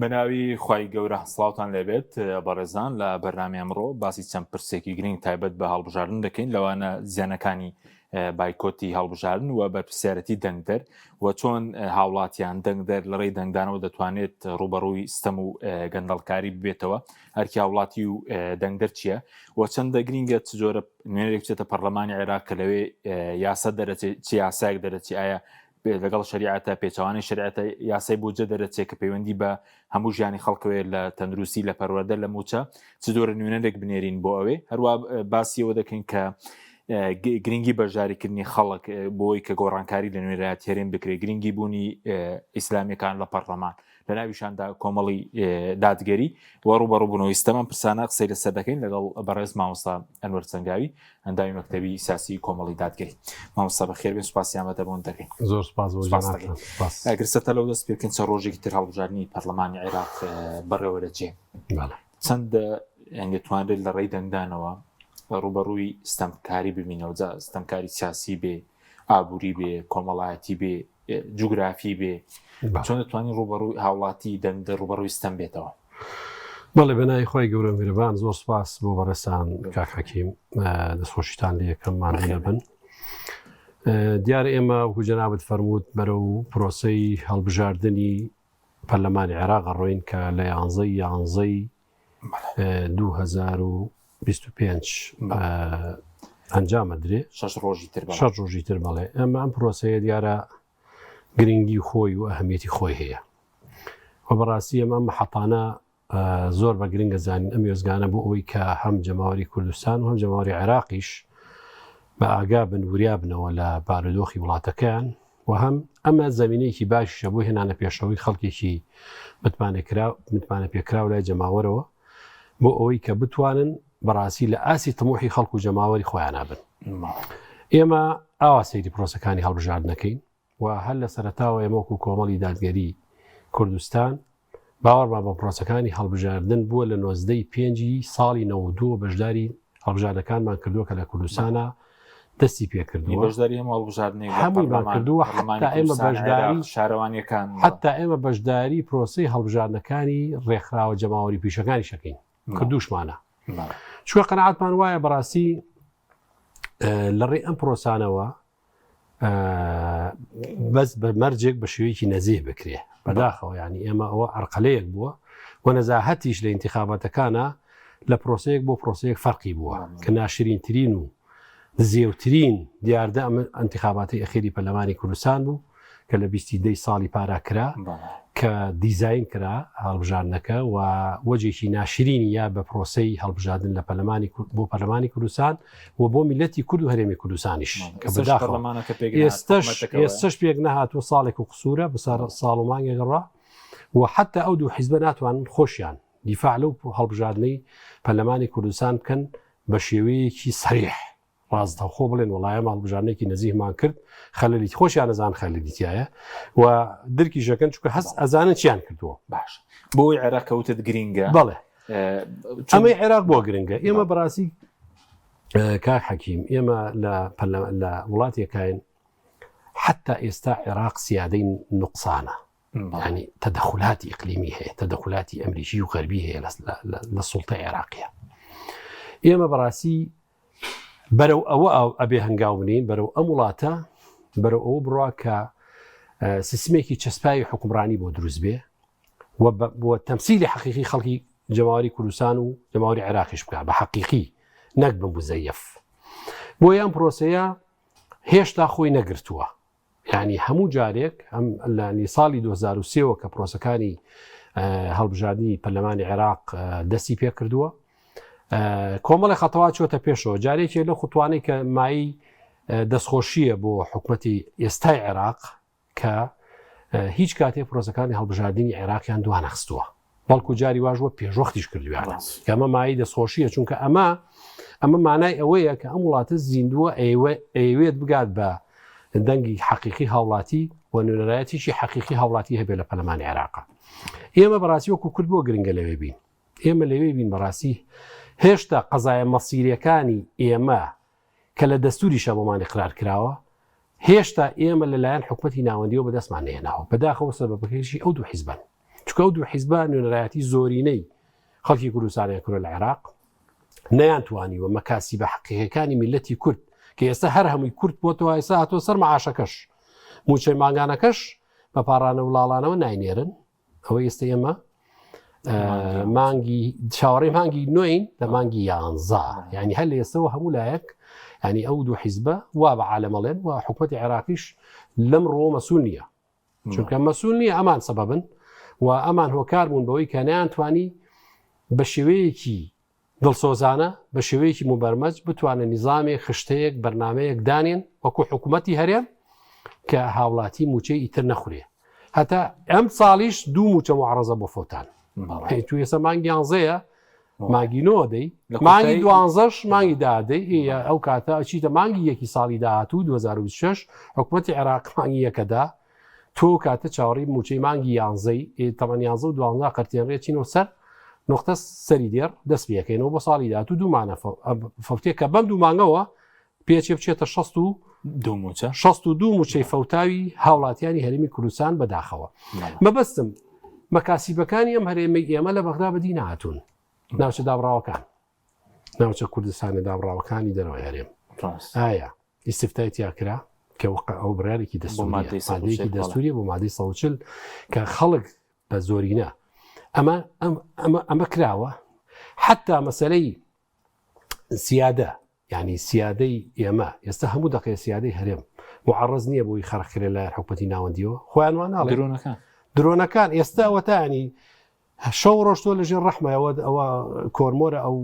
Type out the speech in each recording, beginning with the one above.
بەناوی خوای گەورە سڵاوتان لێبێت بەڕێزان لە بەرنامی ئەمڕۆ باسی چەند پرسێکی گرنگ تایبەت بە هەڵبژاردن دەکەین لەوانە زیانەکانی بایکۆتی هەڵبژاردن و بەرپرسیارەتی دەنگدەر و چۆن هاوڵاتیان دەنگدەر لە ڕێی دەنگدانەوە دەتوانێت ڕوبەڕووی ستەم و گەندەڵکاری ببێتەوە هەرکی هاوڵاتی و دەنگدەر چییە و چەندە گرینگە چ جۆرە نوێنێک بچێتە پەرلەمانی عێراق کە لەوێ یاسا دەرەچێت چی یاسایەک دەرەچی ئایا لەگەڵ شریعەتە پێچوانی شریعەتە یاسای بودجە دەرەچێت کە پەیوەندی بە هەموو ژیانی خەڵکەوێت لە تەندروستی لە پەروەردە لە موچە چ جۆرە نوێنەرێک بنێرین بۆ ئەوێ هەروە باسیەوە دەکەین کە گرنگی بەژاریکردنی خەڵک بۆی کە گۆڕانکاری لە نوێنەرایەت هێرێن بکرێت گرنگی بوونی ئیسلامیەکان لە پەرلەمان لە ناویشاندا کۆمەڵی دادگەری و ڕوبەڕووبوونەوەی ستەمان پرسانە قسەی لەسەر دەکەین لەگەڵ بەڕێز مامۆستا ئەنوەر چەنگاوی ئەندامی مەکتەبی سیاسی کۆمەڵی دادگەری. مامۆستا بەخێر بێن، سوپاسیان بەتە بۆن دەکەین. زۆر سپاس ئەگرسەتە لەو دەست پێکەن چە ڕۆژێکی تر هەڵبژاردننی پەرلەمانی عێراق بەڕێوە دەچێت چەند دەتوانرێت لە ڕێی دەنگدانەوە ڕوبەڕووی ستەمکاری ببینەوە، ستەمکاری سیاسی بێ، ئابووری بێ، کۆمەڵایەتی بێ، جوگرافی بێ، چۆن دەتوانین ڕوبەڕووی هاوڵاتی دەنگدەر ڕوبەڕووی ستەم بێتەوە؟ بەڵێ بەنای خۆی گەورە میرەبان زۆر سپاس بۆ بەڕێستان کاک حەکیم، دەستخۆشیتان لە یەکەممان لەبن. دیارە ئێمە وەکو جەنابەت فەرمووت بەرەو پرۆسەی هەڵبژاردننی پەرلەمانی عێراق ڕۆین کە لە 11 2025 ئەنجامە درێ 6 ڕۆژی تر بەڵێ ئەمە ئەم پرۆسەیە دیارە گرنگی خۆی و ئەهەمیەتی خۆی هەیە و بەڕاستی ئەمە محەتانە زۆر بە گرنگە زانین ئەم وێزگانە بۆ ئەوەی کە هەم جەماوەری کوردستان و هەم جەماوەری عێراقیش بە ئاگا بن وریا بنەوە لە بارودۆخی وڵاتەکەیان و هەم ئەمە زەمینەیەکی باشیشە بۆ هێنانە پێشەوەی خەڵکێکی متمانە پێکراو لای جەماوەرەوە بۆ ئەوەی کە بتوانن بەڕاستی لە ئاسی تەموحی خەڵک و جەماوەری خۆیان نابن. ئێمە ئاوا سەیری پرۆسەکانی هەڵبژاردنەکەین و هەر لە سەرەتاوە ئێمە وەکو کۆمەڵی دادگەری کوردستان باوەڕمان بە پرۆسەکانی هەڵبژاردن بووە لە 95 ساڵی 92 بەشداری هەڵبژاردنەکانمان کردووە کە لە کوردستانە دەستی پێکردووە هەموویمان کردووە حتا ئێمە بەشداری پرۆسەی هەڵبژاردنەکانی ڕێکخراوە جەماوەری پیشەکانی شەکەین کردوشمانە چوە قەنەعەتمان وایە بەڕاستی لە ڕێ ئەم پرۆسانەوە بەس بە مەرجێک بە شێوەیەکی نەزیه بکرێ بەداخەوە ینی ئێمە ئەوە ئەرقەلەیەک بووە و نەزاهەتیش لە ئینتیخاباتەکانە لە پرۆسەیەک بۆ پرۆسەیەک فەرقی بووە کە ناشرینترین و زێوترین دیاردە ئەمە ئەنتیخاباتی ئەخیری پەرلەمانی کوردستان بوو کە لە 22 ساڵی پاراکرا کە دیزاین کرا هەڵبژاردنەکە و وەجێکی ناشرینی یا بە پرۆسەی هەڵبژاردن لە بۆ پەرلەمانی کوردستان و بۆ میلەتی کورد و هەرێمی کوردستانیش کە ئێستش پێک نەهاتوە ساڵێک و قسوورە بەسەر ساڵ و مانگێک ڕا و حتا ئەو دوو حیزبە ناتوانن خۆشیان دیفاع لەو هەڵبژاردنەی پەرلەمانی کوردستان بکەن بە شێوەیەکی سەریح ڕاستەوخۆ بڵێن وڵایە هەڵبژاردنێکی نزیهمان کرد خەلەلی خۆشیان ئەزان خەلەلیتیایە و درکی ژەکەن چکە هەست ئەزانن چیان کردووە باش بۆی عێراق کەوتت گرینگە بەڵێ ئەمەی عێراق بۆ گرنگە ئێمە بەڕاستی کاک حەکیم ئێمە لە وڵاتێکین حتا ئێستا عێراق سیادەی نوقسانە ینی تەدەخولاتی ئیقلیمی هەیە تەدەخولاتی ئەمریکی و غەربی هەیە لە سوڵتە عێراقیە ئێمە بەڕاستی بەرەو ئەوە ئەبێ هەنگاو بنین بەرەو ئەم وڵاتە بەرەو ئەوە بڕوا کە سیستمێکی چەسپایی حکومڕانی بۆ دروست بێ بۆ تەمسیلی حەقیقی خەڵکی جەماوەری کوردستان و جەماوەری عێراقیش بکات بە حەقیقی نەک بە مزەیەف بۆ یان پرۆسەیە هێشتا خۆی نەگرتووە یعنی هەموو جارێک لە ساڵی 2023 کە پرۆسەکانی هەڵبژاردننی پەرلەمانی عێراق دەستی پێ کردووە کۆمەڵی خەتەوا چۆتە پێشەوە جارێکی لە خوتوانەی کە مای دەستخۆشیە بۆ حکوومەتی ئێستای عێراق کە هیچ کاتێک پرۆسەکانی هەڵبژاردننی عێراقیان دوانەخستووە بەڵکو جاری واژوە پێشوەختی کردویانە کە ئەمە مای دەستخۆشیە چونکە ئەمە مانای ئەوەیە کە ئەم وڵاتە زیندووە ئەیوێت بگات بە دەنگی حەقیقی هاوڵاتی و نوێنەرایەتیشی حەقیقی هاوڵاتی هەبێت لە پەرلەمانی عێراقا ئێمە بەڕاستی وەکو کورد بۆ گرنگە لەوێ بین ئێمە لەوێ بین بەڕاستی هێشتا قەزایە مەسیریەکانی ئێمە کە لە دەستوریشە بۆمان اقرار کراوە هێشتا ئێمە لەلایەن حکومەتی ناوەندیەوە بەدەستمان نێناوە بەداخەوە سەبەبەکەیشی ئەو دوو حیزبن چونکە چکە ئەو دوو حیزبە نوێنەرایەتی زۆرینەی خەڵکی کوردستانیان کردە لە عێراق نەیانتوانی و مەکاسی بە حەقیقەکانی میلەتی کورد کە ئێستا هەر هەمووی کورد بۆتەوە ئێستا هاتۆ سەر مەعاشەکەش موچەی ماگانەکەش بە پاڕانە وڵاڵانەوە ناینێرن ئەوە ئێستا ئێمە مانگی چاوەڕێی مانگی نوێین لە مانگی 11 یعنی هەر لە ئێستەوە هەموو لایەک ینی ئەو دوو حیزبە وا بە عالەمەڵێن و حکوومەتی عێراقیش لەم ڕۆ مەسوول نییە چونکە مەسوول نییە ئەمان سەبەبن و ئەمان هۆکار بوون بەوەی کە نەیانتوانی بە شێوەیەکی دڵسۆزانە بە شێوەیەکی مبەرمەج بتوانە نیزامێک خشتەیەک بەرنمەیەک دانێن وەکو حکوومەتی هەرێم کە هاوڵاتی موچەی ئیتر نەخورێ هەتا ئەم ساڵیش دوو موچە معڕەزە بۆ فۆتان تو ێستا مانگی 11ەیە مانگی 9 دەی مانگی 12ش مانگی دادەی ئەو کاتە ئەچیتە مانگی یەکی ساڵی داهاتوو 2026 حکوومەتی عێراق مانگی یەکەدا تۆ کاتە چاوەڕی موچەی مانگی 11ی تەمەنی 11 و 12 قەرتێنڕێچینەوە سەر نقطە سەری دێر دەست پێکەینەوە بۆ ساڵی داهاتوو دوومانە فەوتێک کە بەم دوومانگەوە پێچێ بچێتە 62 موچەی فەوتاوی هاوڵاتیانی هەرێمی کوردستان بەداخەوە مەبەستم مەکاسیبەکانی ئەم هەرێمەی ئێمە لە بەغدا بەدی نهاتوون ناوچە دابڕاوەکان ناوچە کوردستانی دابڕاوەکانی دەرەوەی هەرێم ئایا ئیسفتای تیاکرا کە ئەو بڕارێکی دەستوریەکی دەستوریە بۆ مادەی 140 کە خەڵک بە زۆرینە ئەمە کراوە حتا مەسەلەی سیادە یعنی سیادەی ئێمە ئێستا هەموو دقی سیادەی هەرێم معڕز نییە بۆی خەرخرێ لە حکومەتی ناوەندیەوە خۆیانوان ناڵێ درۆنەکان ئێستا ئەوەتا ینی شەو ڕۆژتۆ لەژێر ڕەحمەوە ئەوە کۆرمۆرە ئەو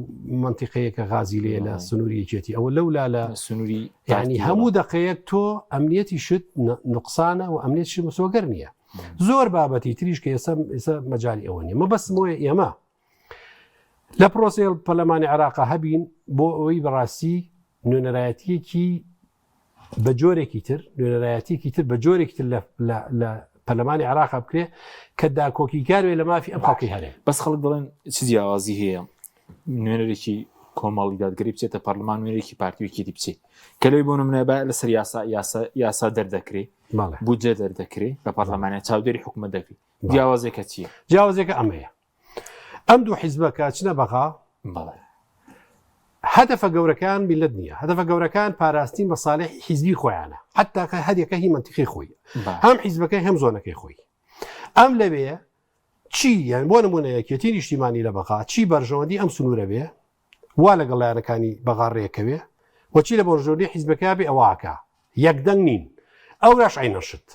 منتیقەیەکە غازی لێ لە سنووری یەکێتی ئەوە لەولا لە سنووری ینی هەموو دقەیەک تۆ ئەمنیەتی شت نقصانە و ئەمنیەتی مسۆگەر نییە زۆر بابەتی تریش کە ئێستا مەجای ئەوە نیە مەبەستمەوەی ئێمە لە پرۆسێ پەرلەمانی عێراق هەبین بۆ ئەوەی بەڕاستی نوێنەرایەتیەکی بە جۆرێکی تر نوێنەرایەتیەکی تر بە جۆرێکی تر لە پەرلەمانی عێراق بکرێ کە داکۆکیکاروێ لە مافی ئەم خەڵکی هەرێ بەس خەڵک دەڵێن چ جیاوازی هەیە نوێنەرێکی کۆمەڵی دادگەری بچێتە پەرلەمان نوێنێکی پارتیوێکی دی بچێت کە لەوەی بۆ نمونە لەسەر یاسا دەردەکرێت بودجێ دەردەکرێت لە پەرلەمانە چاودێری حکومەت دەکرێت جیاوازێکە چییە؟ جیاوازێکە ئەمەیە ئەم دوو حیزبەکە چنە بەغا هەدەفە گەورەکان میلەت نییە هەدەفە گەورەکان پاراستین بە ساڵح حیزبی خۆیانە حتا کە هەدێکە هی منتیقی خۆی هەم حیزبەکەی هەم زۆنەکەی خۆی ئەم لەوێ چی یان بۆ نمونە یەکێتی نیشتیمانی لە بەغا چی بەرژەوەندی ئەم سنوورە بێ وا لەگەڵیانەکانی بەغا ڕێکەوێ وەچی لە بەرژەوەندی حیزبەکە بێ ئەوواکە یەکدەنگ نین ئەو ڕاش عینەشت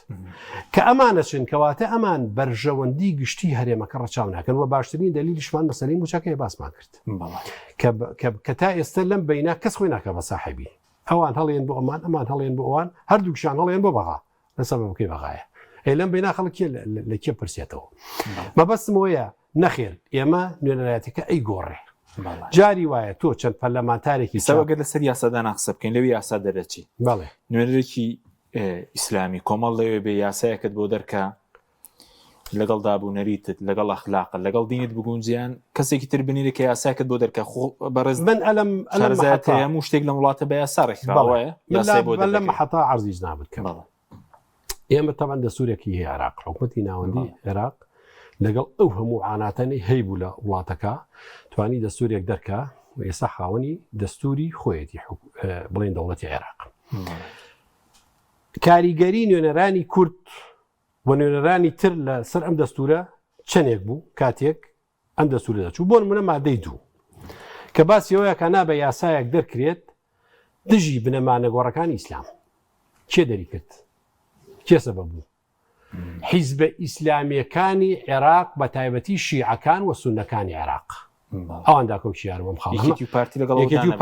کە ئەمانەچن کەواتە ئەمان بەرژەوەندی گشتی هەرێمەکە ڕەچاو ناکەن و باشترین دلیلیشمان مەسەلەی موچەکەی باسمان کرد کە تا ئێستا لەم بەینا کەس خۆی ناکە بە ساحبی ئەوان هەڵێن بۆ ئەمان هەڵێن بۆ ئەوان هەردووکشان هەڵێن بۆ بەغا لە سەبەبەکەی بەغایە لەم بەینا خەڵکی لە کێ پرسێتەوە مەبەستمەوەیە نەخێر ئێمە نوێنەرایەتەکە ئەی گۆڕێ جاری وایە تۆ چەند پەرلەمانتارێکی سەوەگەر لەسەر یاسادان قسە بکەین لەوی یاسا دەرەچی بەڵێ نوێنەرێکی ئیسلامی کۆمەڵ لەوێ بێ یاسایەکەت بۆ دەرکە لەگەڵ دابوونەریتت لەگەڵ ئەخلاقت لەگەڵ دینت بگونجیان کەسێکی تر بنیرە کە یاسایەکەت بۆ دەرکە بەڕێز من هەموو شتێک لە وڵاتە بە یاسا ڕێکخراوەیە لەم حتا عەرزیش نابێت ئێمە تەمان دەستورێکی هەیە عێراق حکومەتی ناوەندی عێراق لەگەڵ ئەو هەموو عاناتەنەی هەیبوو لە وڵاتەکە توانی دەستورێک دەرکە ئێستا خاوەنی دەستوری خۆیەتی بڵێن دەوڵەتی عێراق کاریگەری نوێنەرانی کورد و نوێنەرانی تر لە سەر ئەم دەستورە چەندێک بوو کاتێک ئەم دەستورە دەچوو بۆ نمونە مادەی 2 کە باسیەوەیە کە نابە یاسایەک دەرکرێت دژی بنەمانە گۆڕەکانی ئیسلام کێ دەری کرد کێ سەبەب بوو حیزبە ئیسلامیەکانی عێراق بە تایبەتی شیعەکان و سوننەکانی عێراق ئەوان داکەوتیارم خاڵ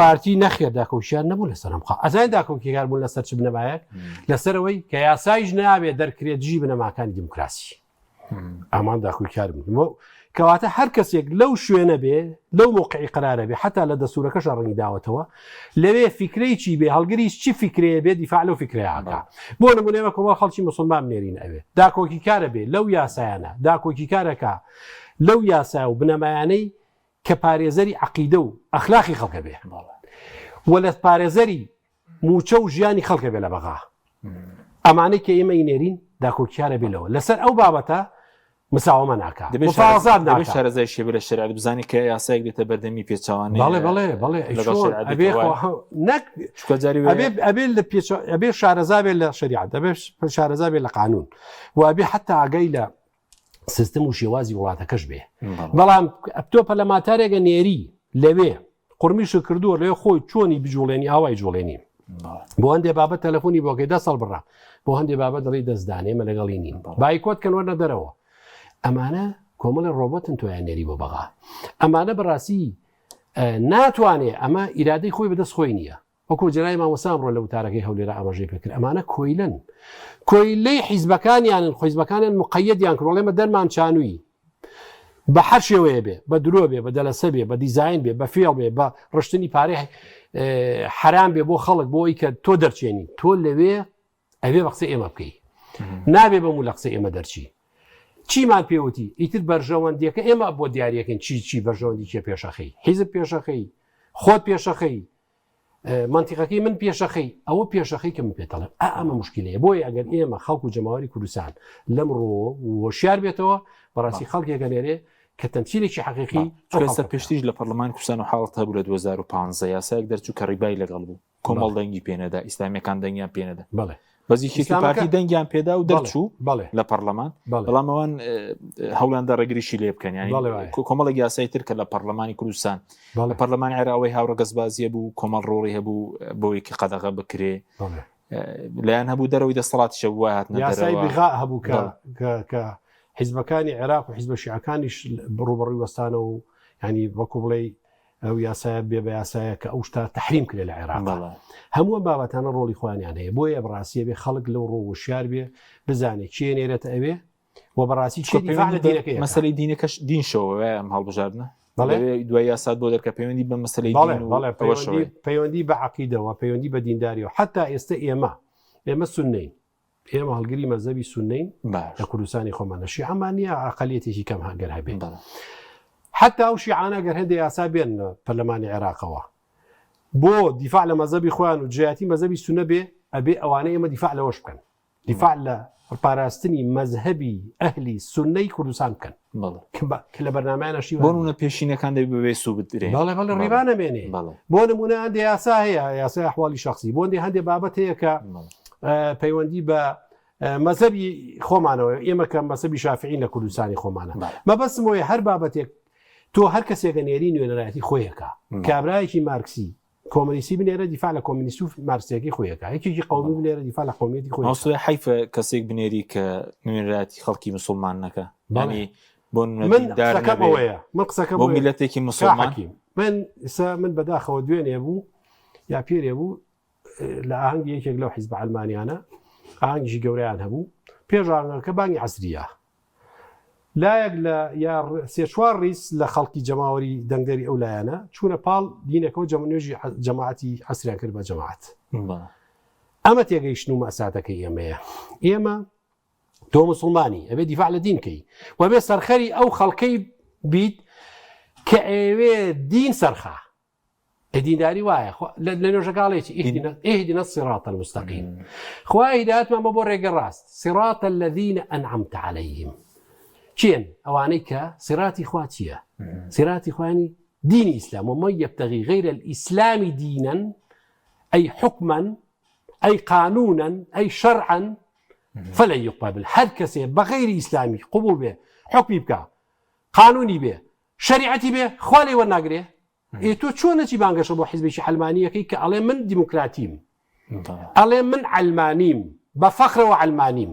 پارتی نەخێر داکەوتیار نەبوو لەسەر ئەم خاڵ ئەزای داکەوتیار بوون لەسەر چ بنەمایەک لەسەرەوەی کە یاسایش نابێت دەرکرێت دژی بنەماکانی دیموکراسی ئامان داکەوتیار بوون کەواتە هەر کەسێک لەو شوێنە بێ لەو موقعی قرارە بێ حتا لە دەسوورەکەش ڕەنگی داوەتەوە لەوێ فکرەی چی بێ هەڵگریش چی فکرەیە بێ دیفاع لەو فکرەیەکە بۆ نمونەیە کۆمەڵ خەڵکی موسڵمان بنێرین ئەوێ داکۆکیکارە بێ لەو یاسایانە داکۆکیکارەکە لەو یاسا و بنەمایانەی کە پارێزەری عەقیدە و ئەخلاقی خەڵکە بێ وە لە پارێزەری موچە و ژیانی خەڵکە بێ لە بەغا ئەمانەی کە ئێمە ئینێرین داکۆکیارە بێلەوە لەسەر ئەو بابەتە مساومە ناکات مفاوضات دەبێت ناکات شارەزای شێبە لە شریعەت بزانانی کە یاسایەک دێتە بەردەمی پێچەوانەی بەڵێ ئەبێ شارەزا بێت لە شریعەت ئەبێ شارەزا بێت لە قانون و ئەبێ حتا ئاگەی لە سیستم و شێوازی وڵاتەکەش بێ بەڵام تۆ پەرلەمانتارێکە نێری لەوێ قورمیش کردووە لێ خۆی چۆنی بجوڵێنی ئاوای جوڵێنی بۆ هەندێ بابەت تەلەفۆنی بۆکەی 10 ساڵ بڕا بۆ هەندێ بابەت دەڵی دەستدانێ مە لەگەڵی نین بایکۆت کەنوەرە دەرەوە ئەمانە کۆمەڵی ڕۆبۆتن تۆیان نێری بۆ بەغا ئەمانە بەڕاستی ناتوانێ ئەمە ئیرادەی خۆی بەدەست خۆی نییە وەکو جەنای مامۆسام ڕۆ لە وتارەکەی هەولێرە ئاماژەی پێکرد ئەمانە کۆیلن کۆیلەی حیزبەکانیانن حیزبەکانیان مقەیەدیان کڕۆڵێمە دەرمان چانووی بە هەر شێوەیە بێ بە درۆ بێ بە دەلەسە بێ بە دیزاین بێ بە فێڵ بێ بە ڕشتنی پارەی حرام بێ بۆ خەڵک بۆی کە تۆ دەرچێنی تۆ لەوێ ئەوێ بە قسەی ئێمە بکەی نابێ بەمو لە قسەی ئێمە دەرچی چیمان پێوتی ئیتر بەرژەوەندیەکە ئێمە بۆ دیارەکەن چی بەرژەوەندی کێ پێشەخەی حیزب پێشەخەی خۆت پێشەخەی منتیقەکەی من پێشەخەی ئەوە پێشەخەی کە من پێتەڵێم ئەمە مشکلەیە بۆی ئەگەر ئێمە خەڵک و جەماوەری کوردستان لەم ڕۆ وەشیار بێتەوە بەڕاستی خەڵکێکە نێرێ کە تەمسیلێکی حەقیقی ئێستا پێشتیش لە پەرلەمانی کوردستان و حاڵەت هەبوو لە 2015 یاسایەک دەرچوو کە ڕیبای لەگەڵ بوو کۆمەڵ دەنگی پێنەدا ئیسلامیەکان دەنگیان پێنەدا بەڵێ بەزیکی پارتی دەنگیان پێدا و دەرچوو لە پەرلەمان بەڵام ئەوان هەوڵیاندا ڕێگریشی لێ بکەن ینی کۆمەڵێک یاسای تر کە لە پەرلەمانی کوردستان لە پەرلەمانی عێراقی هاوڕە گەزبازیە بوو کۆمەڵ ڕۆڕی هەبوو بۆی کە قەدەغە بکرێ لایەن هەبوو دەرەوەی دەسەڵاتیشە وای هاتنە یاسای بغا هەبوو کە حیزبەکانی عێراق و حیزبە شیعەکانیش ڕوبەڕووی وەستانە و ینی وەکو بڵێ ئەو یاسایە بێ بە یاسایە کە ئەو شتا تەحریم کرێ لە عێراق هەموو بابەتانە ڕۆڵی خۆیان هەیە بۆیە بەڕاستیە بێ خەڵک لەو ڕۆ وشیار بێ بزانێت چیە نێرێتە ئەوێ و بەڕاستی چی دیفاع لە دینەکەی مەسەلەی دینەکەش دین شەوە ئەم هەڵبژاردنە دوای یاسات بۆ دەرکە پەیوەندی بە مەسەلەی پەیوەندی بە عەقیدەوە پەیوەندی بە دینداریەوە حتا ئێستا ئێمە سوننەین ئێمە هەڵگری مەزەبی سوننەین لە کوردستانی خۆمانە شیعەمان نییە عەقەلیەتێکی کەم هەگەر هەبێت حتا ئەو شیعانە گەر هەندێک یاسا بێن پەرلەمانی عێراقەوە بۆ دیفاع لە مەزەبی خۆیان و جیاتی مەزەبی سونە بێ ئەبێ ئەوانەی ئێمە دیفاع لەوەش بکەن دیفاع لە پاراستنی مەزهبی ئەهلی سونەی کوردستان بکەن کە لە بەرنامەیانەشی بۆنە پێشینەکان دەبێ بەبێ سوود بدرێ بەڵێ ڕیبانە مێنێ بۆ نمونە هەندێک یاسا هەیە یاسای ئەحواڵی شەخسی بۆ هەندێک بابەت هەیە کە پەیوەندی بە مەزەبی خۆمانەوە ئێمە کە مەزەبی شافعی لە کوردستانی خۆمانە مەبەستمەوەی هەر بابەتێک تۆ هەر کەسێکە نێری نوێنەرایەتی خۆیەکە کابرایەکی مارکسی کۆمونیستی بنێرە دیفاع لە کۆمونیست و مارکسیەکەی خۆیەکە یەکێکی قەومی بنێرە دیفاع لە قەومیەتی خۆی هەوسێ حیفە کەسێک بنێری کە نوێنەرایەتی خەڵکی مسلمان نەکە ینی بۆ منەکەمەوەیە من قسەکەم بۆ میلەتێکی مسلمان من بەداخەوە دوێنێ بوو یا پێرێ بوو لە ئاهەنگی یەکێک لەو حیزب عەلمانیانە ئاهەنگیشی گەورەیان هەبوو پێشڕانگەکە بانگی عەسریە لایەک لە یا سێ-چوار ڕیس لە خەڵکی جەماوەری دەنگدەری ئەو لایەنە چوونە پاڵ دینەکەەوە نوێژی جەماعەتی عەسریان کرد بە جەماعەت ئەمە تێگەیشتن و مەساتەکەی ئێمەیە ئێمە تۆ مسلمانی ئەبێ دیفاع لە دینکەی و بێ سەرخەری ئەو خەڵکەی بیت کە ئێوێ دین سەرخە دینداری وایە لە نوێژەکاڵێکی ئیهدنا الصراط المستقيم خوا هیدایەتمان بۆ ڕێگە ڕاست صراط الذين أنعمت عليهم چێن ئەوانەی کە سیراتی خوا چییە سیراتی خوانی دینی ئیسلام ومن يبتغي غير الإسلام دينا أي حكما أي قانونا أي شرعا فلن يقبل هەر کەسێ بەغەیری ئیسلامی قبول بێ حکمی بکە قانونی بێ شریعەتی بێ خوا لێ وەرناگرێ تۆ چۆنەچی بانگەشە بۆ حیزبێکی عەلمانیەکەی کە ئەڵێ من دیموکراتیم ئەڵێ من عەلمانیم بە فەخرەوە عەلمانیم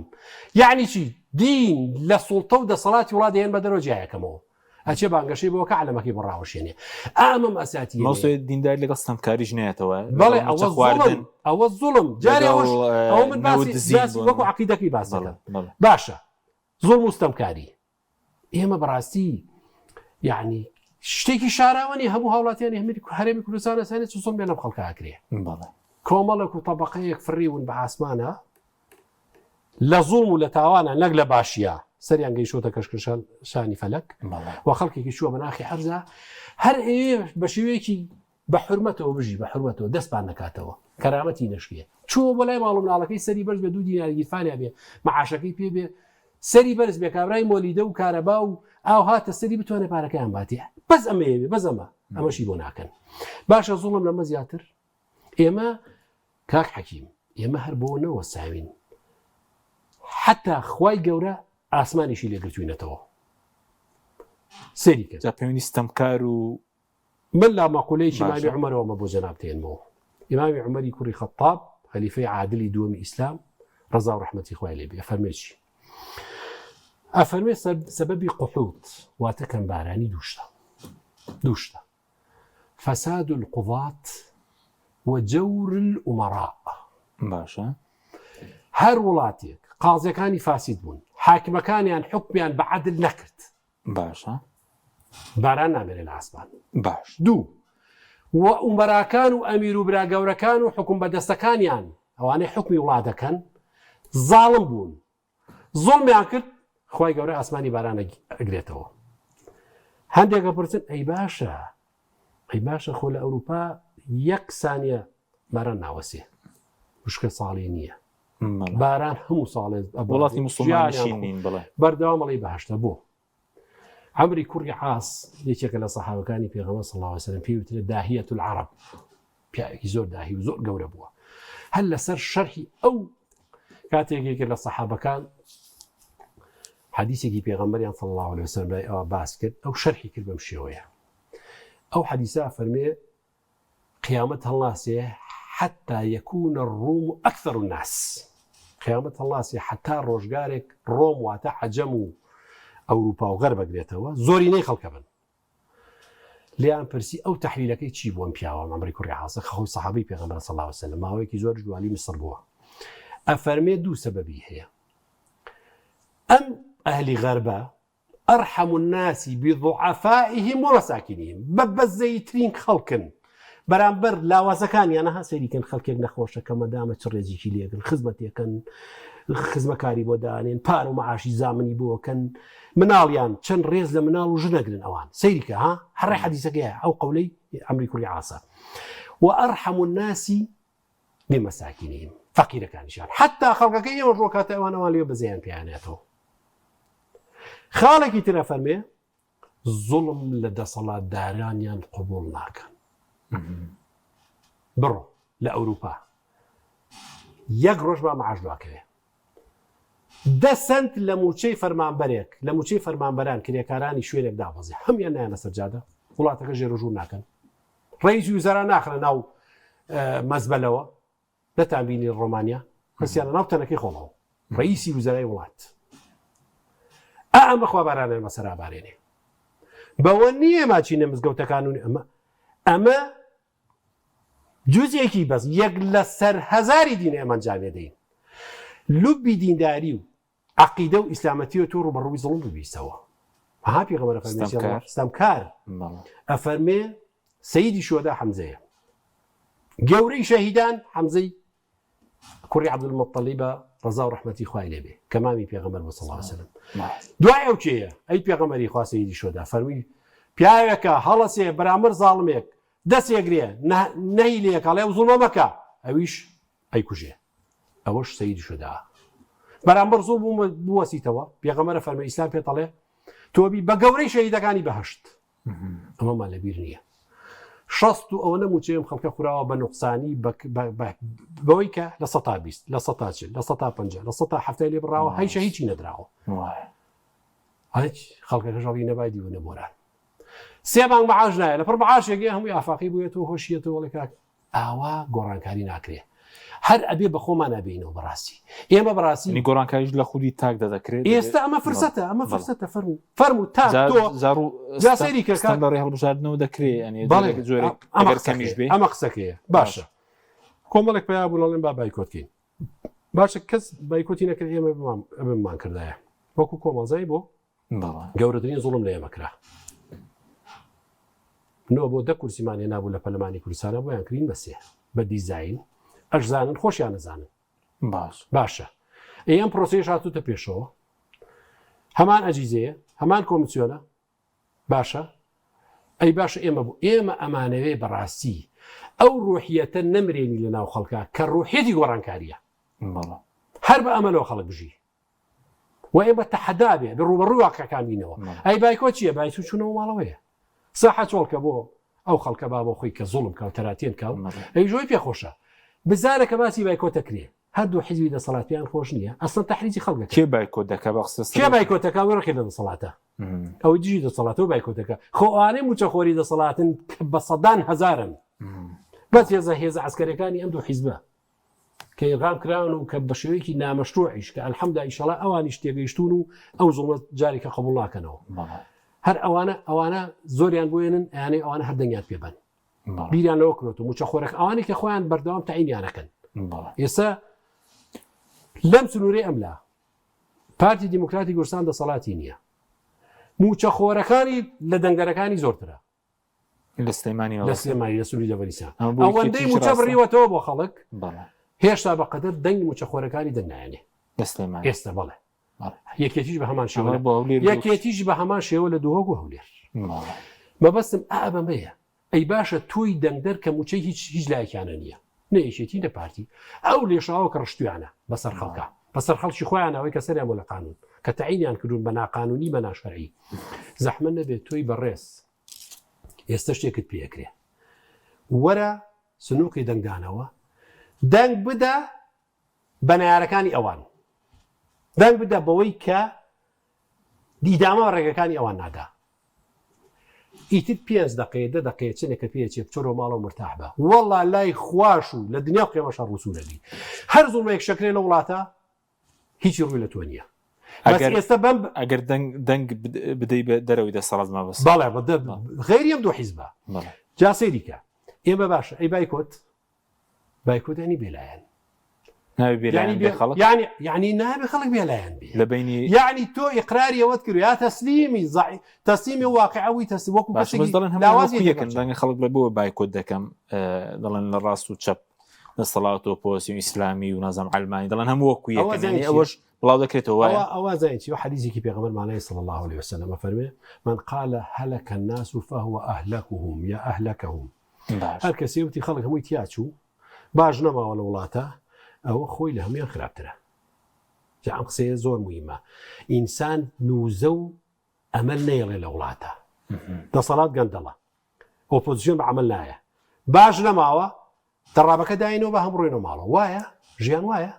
یعنی چی دین لە سوڵتە و دەسەڵاتی وڵات دێن بە دەرەوە جیایەکەمەوە ئەچێ بانگەشەی بۆکە عەلەمەکەی بڕاوەشێنێ ئەمە مەساتی مەوسێ دینداری لەگەڵ ستەمکاریش نێتەوە بەڵێ ئەوە زوڵم جارێ ئەو من باسی وەکو عەقیدەکەی باسەکە باشە زوڵم و ستەمکاری ئێمە بەڕاستی یعنی شتێکی شاراوەنی هەموو هاوڵاتیانی هەرێمی کوردستان ئەسانێت چ زۆڵم بێنە خەڵکە ئاکرێ کۆمەڵێک و تەبەقەیەک فڕیون بە ئاسمانە لە زوڵم و لە تاوانە نەک لە باشیە سەریان گەیشتۆتە کەشکشە شانی فەلەک و خەڵکێکی چووە بە ناخی عەرزە هەر بە شێوەیەکی بە حورمەتەوە بژی بە حورمەتەوە دەستپان نەکاتەوە کەرامەتی نەشکێ چووە بۆ لای ماڵ و مناڵەکەی سەری بەرز بە 2 دینار گیرفانیا بێ مەعاشەکەی پێ بێ سەری بەرز بێ کابرای مۆلیدە و کارەبا و ئاو هاتە سەری بتوانێت پارەکەیان باتێ بەس ئەمەیە بەس ئەمەشی بۆ ناکەن باشە زوڵم لەمە زیاتر ئێمە کاک حەکیم ئێمە هەر بۆ نەوە ساوین حتا خوای گەورە ئاسمانیشی لێگرتوینەتەوە سەری کرد پێویستەمکار و من لا مەقولەیەکی ئیمامی عومەرەوەمە بۆ جەناب تێنمەوە ئیمامی عومەری کوڕی خەتاب خەلیفەی عادلی دووەمی ئیسلام ڕەزا و ڕەحمەتی خوای لێ بێ ئەفەرمێ ئەفەرمێ سەبەبی قوحوت واتە کەمبارانی دووشتە فەساد القضاة وجور الأمراء باشە هەر وڵاتێک قازەکانی فاسید بوون حاکمەکانیان حکمیان بە عەدل نەکرد باشە باران نامێنێ لە ئاسمان باش دوو و ئومەراکان و ئەمیر و براگەورەکان و حکوم بەدەستەکانیان ئەوانەی حکمی وڵات دەکەن زاڵم بوون زۆڵمیان کرد خوای گەورە ئاسمانی بارانە ئەگرێتەوە هەندێکە پرسن ئەی باشە خۆ لە ئەوروپا یەک سانیە باران ناوەسێ وشکە ساڵی نییە باران هەموو ساڵێ وڵاتی موسڵمانیشین بڵێ بەردەوامەڵی بەهشتە بۆ عەمری کوڕی عاس یەکێکە لە سەحابەکانی پێغەمبەر صلی الله علیه و سلم پێی وترێ داهیەة العرب پیاوێکی زۆر داهی و زۆر گەورە بووە هەر لەسەر شەرحی ئەو کاتێکێکە لە سەحابەکان حەدیثێکی پێغەمبەریان صلی الله علیه و سلم لای ئەوە باس کرد ئەو شەرحی کرد بەم شێوەیە ئەو حەدیثە فەرمێ قیامەت هەڵناسێ حتى يكون الروم أكثر الناس قيامة الله سي حتى روجارك روم واتا حجم أوروبا وغرب قريتها زوريني خلق بن ليان برسي أو تحليلك يتشيب وان بياوا عمري كوري عاصر خوي صحابي بيغمبر صلى الله عليه وسلم ما هو يكي زور جوالي مصر بوا أفرمي دو سببي هي أم أهل غربا أرحم الناس بضعفائهم ومساكنهم ببزيترين خلقن بەرامبەر لاوازەکانیان هە سەریکەن خەڵکێک نەخۆشە کە مەدامە چ ڕێزیکی لێگن خزمەتێکن خزمەکاری بۆ دانێن پار و مەعاشی زامنی بۆکەن مناڵیان چەند ڕێز لە مناڵ و ژنەگرن ئەوان سەیریکە ها هەڕێ حەدیثەکەیە ئەو قەولەی عەمری کوڕی عاسە وأرحم الناس بمساكنهم فەقیرەکانیشان حتا خەڵکەکە ئێوە ڕۆکاتە ئەوانەوان لێ بەزەیان پێیانێتەوە خاڵێکی ترە فەرمێ زوڵم لە دەسەڵاتدارانیان قبوڵ ناکەن بڕۆ لە ئەوروپا یەک ڕۆژ با مەعاش دواکەوێ 10 سنت لە موچەی فەرمانبەرێک لە موچەی فەرمانبەران کرێکارانی شوێنێک دابەزێ هەمیان نایەنە سەر جادە وڵاتەکە ژێرەژوور ناکەن ڕئیسی وزەرا ناخنە ناو مەزبەلەوە نەتان بینی ڕۆمانیا کەسیانە ناو تەنەکەی خۆڵەوە ڕئیسی وزەرای وڵات ئەمە خوا بارانە مەسەرا بارێنێ بەوە نییە ماچینە مزگەوتەکان و ئەمە جوزێکی بەس یەک لە سەر هەزاری دینە ئەمەنجامێ دەین لوبی دینداری و عەقیدە و ئیسلامەتی و تۆ ڕوبەڕووی زڵم ببیستەوە ها پێغەمبەر فەرمێ ستەمکار ئەفەرمێ سەییدی شوهەدا حەمزەیە گەورەی شەهیدان حەمزەی کوڕی عەبدولمەطەلیبە ڕەزا و ڕەحمەتی خوای لێ بێ کە مامی پێغەمبەر صلی الله علیه و سلم دوای ئەو کێیە ئەی پێغەمبەری خوا سەییدی شوهەدا فەرمووی پیاوێکە هەڵەسێ بەرامبەر زاڵمێک دەستێگرێ نەی لێکاڵێ و زوڵمە مەکە ئەویش ئەیکوژێ ئەوەش سەییدی شوهەدا بەرامبەر زوڵ بوەسیتەوە پێغەمبەر فەرمێ ئیسلام پێتەڵێ تۆبی بە گەورەی شەهیدەکانی بەهەشت ئەمەمان لەبیر نییە شەست و ئەوە نەموچێم خەڵکە خوراوە بە نوقسانی بەوەی کە لە 120 لە 140 لە 150 لە 170 لێ بڕاوە هەیشە هیچی نەدراوە خەڵکەکە ژەڵی نەبایدی و نەبۆران سێ مانگ مەعاش نایە لەپڕ مەعاشێکی هەمووی ئافاقی بووێتەوە هۆشیێتەوە وەڵێ کاک ئاوا گۆڕانکاری ناکرێ هەر ئەبێ بە خۆمان نابینەوە بەڕاستی ئێمە بەڕاستی گۆڕانکاریش لە خودی تاک دەدەکرێت ئێستا ئەمە فرسەتە فەرموو تا جاسەری کەکان لە ڕێ هەڵبژاردنەوە دەکرێت ئەمە قسەکەیە باشە کۆمەڵێک پیا بوو لەڵێن با بایکۆتکەین باشە کەس بایکۆتی نەکرد ئێمە بمان کردایە وەکو کۆمەڵزایی بۆ گەورەترین زوڵم لە ئێمەکرا نۆ بۆ 10 کورسیمانێ نابوو لە پەرلەمانی کوردستانە بۆیان کردین بە 3 بە دیزاین ئەشزانن خۆشیان نەزانن باشە ئەم پرۆسەیەش هاتووتە پێشەوە هەمان ئەجیزەیە هەمان کۆمیسیۆنە باشە ئەی باشە ئێمە ئەمانەوێ بەڕاستی ئەو ڕوحیەتە نەمرێنی لە ناو خەڵکە کە ڕوحیەتی گۆڕانکاریە هەر بە ئەمەلەوە خەڵک بژی وإما تحدابه بالروبرو واقع كامينه أي بايكوتشي بايكو شنو مالويه صحة شغلك بو أو خلك بابو خوي كظلم كاو تراتين كاو أي جوي في خوشة بزارك باسي بايكو تكريه هادو حزبي دا صلاة بيان خوشنية أصلا تحريزي خلقك كي بايكوتك بخصوص كي بايكوتك وركي دا صلاته أو يجي دا صلاته بايكوتك خو أنا متخوري دا صلاة بصدان هزارا بس يزا عسكري كان يمدو حزبه كي غام كراونو كبشويكي نامشروعيش كالحمد إن شاء الله أوانيش تيجيشتونو أو ظلمت جاري قبول الله كانوا هر أوانا زوريان بوينن يعني أوانا هر دنيا بيبان بيران لوكروتو متخورك أواني كأخوان بردوام تعيني أنا كان يسا لم سنوري أم لا بارتي ديمقراطي قرصان دا صلاتينية متخوركاني لدنگركاني زورترا لسليماني لسوري دبريسان أوان دي متبري وتوبو خلق هێشتا بەقەدر دەنگ موچەخۆرەکانی دەنایێنێ دەستێمان ئێستا بەڵێ یەکێتیش بە هەمان شێوە یەکێتیش بە هەمان شێوە لە دووهۆک و هەولێر مەبەستم ئابەمەیە ئەی باشە تۆی دەنگدەر کە موچەی هیچ لایەکیانە نییە نەیەشێتی نە پارتی ئەو لێشاوە کە ڕشتویانە بەسەر خەڵکە بەسەر خەڵکی خۆیانەوەی کە سەریان بۆ لە قانون کە تەعینیان کردوون بە ناقانونی بە ناشەرعی زەحمە نەبێت تۆی بەڕێز ئێستا شتێکت پێکرێ وەرە سنووقی دەنگدانەوە دەنگ بدە بە نایارەکانی ئەوان دەنگ بدە بەوەی کە دیدامە ڕێگەکانی ئەوان نادا ئیتر 5 دقەیە 10 دقەیە چنێکە پێچێ بچۆرە ماڵەوە مرتاح بە وەڵا لای خوش و لە دنیا قیامەت ڕسوولەبی هەر زوڵمەیەک شەکرێ لە وڵاتە هیچی ڕووی لە تۆ نییە ئێستا بەم ئەگەر دەنگ بدەی بە دەرەوەی دەسەڵات مابەست بەڵێ غێریەم دوو حیزبە جا سەیریکە ئێمە باشە ئەی بايكوتاني بيلاين يعني نابي خلق بيلاين لبيني يعني تو اقراري وذكر يا تسليمي واقعي تسوق بس ضلن هم كان خلق لبو بايكوت دكم ضلن الراس وتشب الصلاه وبوسي اسلامي ونظام علماني ضلن هم وكو يعني اوش الله ذكرته هو زين شي حديثي كي بيغمر معنا صلى الله عليه وسلم فرمي من قال هلك الناس فهو اهلكهم يا اهلكهم هالكسيوتي خلق هم يتياتشو باش نەماوە لە وڵاتە ئەوە خۆی لە هەمویان خراپترە ئەم قسەیە زۆر موهیمە ئینسان نووزە و ئەمەل نەیەڵێ لە وڵاتە دەسەڵات گەندەڵە ئۆپۆزیسیۆن بە عەمەل نایە باش نەماوە دەڕابەکە داینەوە بە هەم ڕۆینەوە ماڵەوە وایە ژیان وایە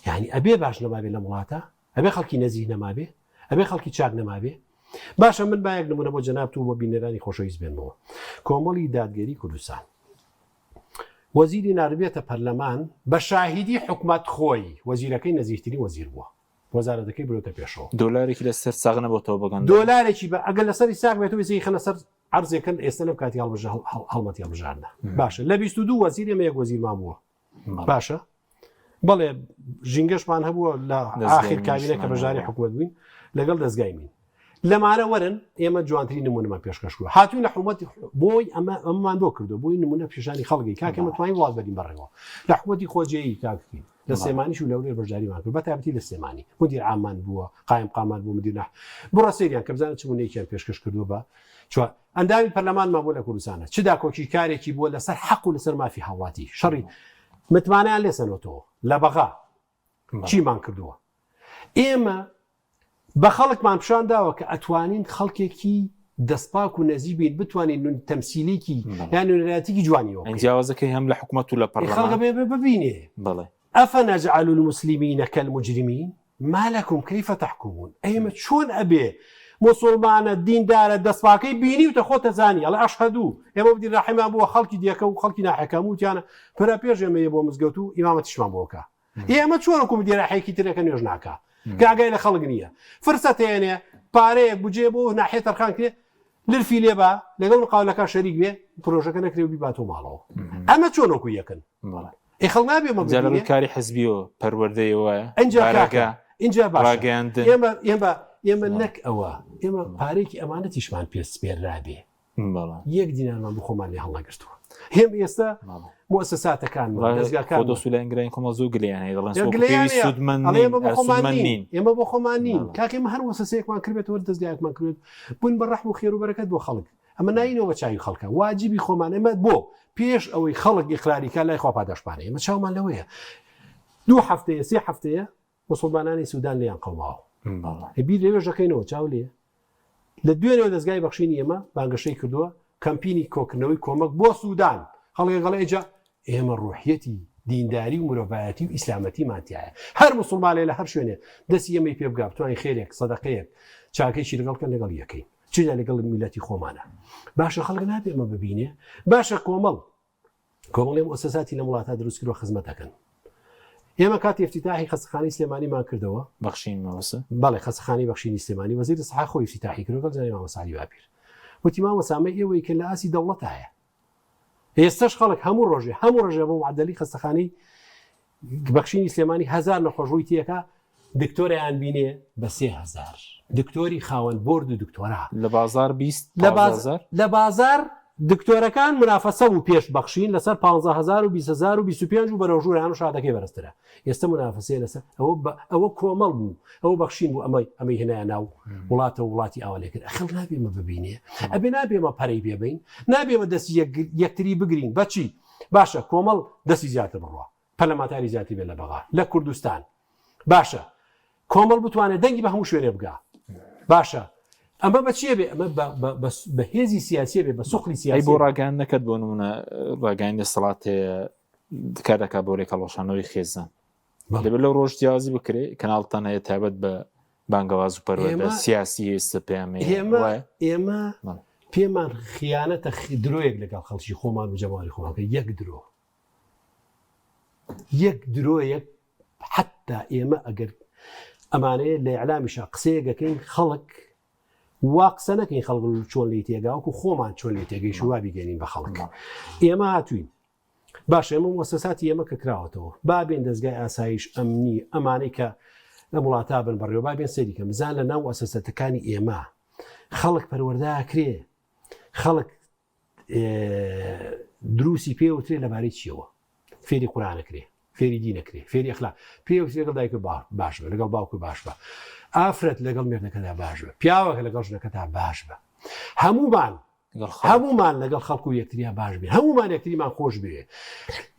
یعنی ئەبێ باش نەمابێت لە وڵاتە ئەبێ خەڵکی نەزیه نەمابێ ئەبێ خەڵکی چاک نەمابێ باشە من با یەک نمونە بۆ جەنابتون بۆ بینەرانی خۆشەویست بێنمەوە کۆمەڵی دادگەری کوردستان وەزیری ناردبێتە پەرلەمان بە شاهیدی حکومەت خۆی وەزیرەکەی نەزیکترین وەزیر بووە وەزارەتەکەی برۆتە پێشەوە دۆلارێکی لەسەر ساغ نەبووەوە بەگەن دۆلارێکی بە ئەگەر لەسەری ساغ بێت وزی خەنە سەر عەرزێکن ئێستا لەم کاتی هەڵمەتی هەڵبژاردنە باشە لە 22 وەزیر ئێمە یەک وەزیرمان بووە باشە بەڵێ ژینگەشمان هەبووە لە ئاخر کابینە کە بەژاری حکومەت بووین لەگەڵ دەستگای مین لەمانە وەرن ئێمە جوانترین نمونەمان پێشکەش کردووە هاتووین لە حکومەتی بۆی ئەمەمان بۆ کردو بۆی نمونە پیشانی خەڵکی کاکە متوانین وڵات بەرین بەڕێوە لە حکومەتی خۆجێیی کاکەین لە سلێمانیش و لەورێ بەشداریمان کرد بە تایبەتی لە سلێمانی مدیر عامان بووە قایم قامات بوو مدیر نەح بڕە سەیریان کە بزانن چمونەیەکیان پێشکەش کردووە بە چوار ئەندامی پەرلەمانمان بۆ لە کوردستانە چدا کۆکی کارێکی بووە لەسەر حەق و لەسەر مافی هاوڵاتی شەڕی متمانیان لێسەنەوەتەوە لە بەغا چیمان کردووە ئێمە بە خەڵکمان پیشان داوە کە ئەتوانین خەڵکێکی دەستپاک و نەزی بین بتوانین تەمسیلێکی یان نوێنەرایەتێکی جوانیەوە جیاوازەکەی هەم لە حکومەت و لە پەرلەمان ببینێ بەڵێ ئەفەنەجعل المسلمین كالمجرمین ما لكم كيف تحكمون ئێمە چۆن ئەبێ مسلمانە دیندارە دەستپاکەی بینی و تە خۆتە زانی ئەڵێ ئەشهەدوو ئێمە بدین ڕاحیمان بووە خەڵکی دیەکە و خەڵکی ناحەکەم وتیانە پرە پێش ئێمەیە بۆ مزگەوت و ئیمامەتیشمان بۆکە ئێمە چۆن وەکو دیێراحەیەکی ترەکە نوێژ ناکە کاگای لە خەڵک نییە فرسەتێنێ پارەیەک بجێ بۆ ناحیە تەرخان کرێ لرفی لێ بە لەگەڵ مقاولەکە شەریک بێ پرۆژەکە نەکرێ و بیباتۆ ماڵەوە ئەمە چۆن وەکو یەکن خەڵک نابێ مە کاری حزبیەوە پەروەردەیەوە اینجا ئێمە نەک ئەوە ئێمە پارێکی ئەمانەتیشمان پێسپێررابێ یەک دینارمان بۆ خۆمان لێ هەڵنەگرتووە هێم ئێستا مؤسساتەکان دەستگاکان کۆمە زوو گلیان ئێمە بۆ خۆمان نین کاکێمە هەر وەسەسەیەکمان کردێتەوە دەستگایەکمان کرێت بوون بە ڕەحم و خێر و بەرەکەت بۆ خەڵک ئەمە ناینەوە چاوی خەڵکە واجبی خۆمان ئێمە بۆ پێش ئەوەی خەڵک ئیقراریکە لای خوا پاداشپانە ئێمە چاومان لەوەیە 2 هەفتەیە 3 هەفتەیە مسلمانانی سوودان لێیان قەوماوە بیر لێوێژەکەینەوە چاو لێ لە دوێنەوە دەستگای بەخشینی ئێمە بانگەشەی کردووە کەمپینی کۆکردنەوەی کۆمەک بۆ سوودان هەڵێ ئێجا ئێمە ڕوحیەتی دینداری و مرۆڤایەتی و ئیسلامەتی ماتیایە هەر موسڵمانێ لە هەر شوێنێ دەستی ئێمەی پێ بگا بتوانین خێرێک سەدەقەیەک چاکەیەکی لەگەڵکە لەگەڵ یەکەین چیدا لەگەڵ میلەتی خۆمانە باشە خەڵک نابێ ئەمە ببینێ باشە کۆمەڵی مؤسساتی لە وڵاتە دروست کردووە خزمەت دەکەن ئێمە کاتی افتتاحی خەستەخانەی سلێمانیمان کردەوە بەڵێ خەستەخانەی بەخشینی سلێمانی وەزیر سەحا خۆی افتتاحی کردەوە زانای مامۆستا سعدی باپیر وتی مامۆستا ئێوەی کە لە ئاسی دەوڵەتایە ئێستش خەڵک هەموو ڕۆژێ بۆ معدەلی خەستەخانەی بەخشینی سلێمانی 1000 نەخۆشڕووی تێکە دکتۆریان بینێ بە 3000 دکتۆری خاوەن بۆرد و دکتۆرا لە بازار 20 لە بازار دکتۆرەکان منافەسە و پێش بەخشین لەسەر 15000 و 20000 و 25 و بەرەوژووران و شادەکەی بەرزترە ئێستا منافەسەیە لەسەر ئەوە کۆمەڵ بوو ئەوە بەخشین بوو ئەمەی هێنایە ناو وڵاتە وڵاتی ئاوا لێ کرد خەڵک نابێمە ببینێ ئەبێ نابێمە پەرەی پێبین نابێمە دەستی یەکتری بگرین بەچی باشە کۆمەڵ دەستی زیاتر بڕوە پەرلەمانتاری زیاتی بێت لە بەغا لە کوردستان باشە کۆمەڵ بتوانێت دەنگی بە هەموو شوێنێ بگا باشە ئەمە بەچیە بێ ئەمە بە هێزی سیاسی بێ بە سوخلی سیاسی بۆ ڕاگەیان نەکرد بۆ نمونە ڕاگەیان دەسەڵات کار دەکات بۆ ڕێکەڵۆشانەوەی خێزان دەبێت لەو ڕۆژ جیازی بکرێ کەناڵتان هەیە تایبەت بە بانگەواز و پەروەردە سیاسی ئێستا پێمێ ئێمە پێمان خیانەتە درۆیەک لەگەڵ خەڵکی خۆمان و جەماعەتی خۆمانکە یەک درۆیەک حتا ئێمە ئەگەر ئەمانەیە لە ئیعلامیشە قسەیەکەکەین خەڵک وا قسە نەکەین خەڵک چۆن لی تێگاوەکو خۆمان چۆن لێ تێگەی شووا بیگەینین بە خەڵک ئێمە هاتوین باش ئێمە مؤسساتی ئێمە کە کراوەتەوە بابێن دەستگای ئاسایش ئەمنی ئەمانەی کە لە وڵاتە بن بەڕێوە بابێن سەریکە بزان لە ناو مؤسسەتەکانی ئێمە خەڵک پەروەردەکرێ خەڵک دروسی پێوترێ لەبارەی چیەوە فێری قورئانەکرێ فێری دینەکرێ فێری ئەخلاق پێوترێ لەگەڵ دایک باش بە لەگەڵ باوکو باش بە ئافرەت لەگەڵ مێردەکەدا باش بە پیاوەکە لەگەڵ ژنەکەتا باش بە هەمومان لەگەڵ خەڵکو و یەکتریا باش بێ هەمومان یەکتریمان خۆش بێ